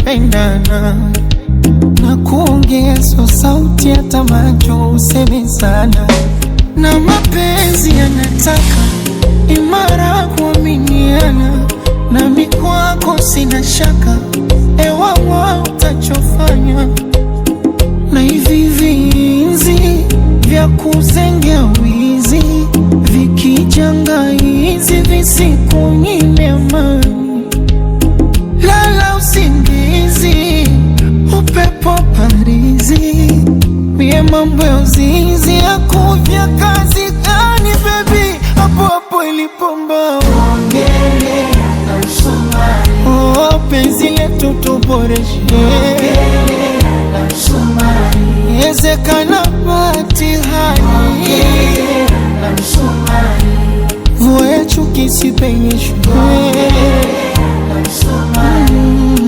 kupendana na kuongeza sauti hata macho useme sana, na mapenzi yanataka imara kuaminiana, na mikwako sina shaka ewawa utachofanya, na hivi vinzi vya kuzengea wizi vikijanga hizi visikunyime amani, lala usingizi upepo parizi, mie mambo ya uzinzi ya kuvya kazi gani baby, hapo hapo ilipomba ongele na msumari, oh penzi letu tuboreshe ongele na msumari, ezekana batihani ongele na msumari, vua ya chuki sipenyeshwe ongele na msumari.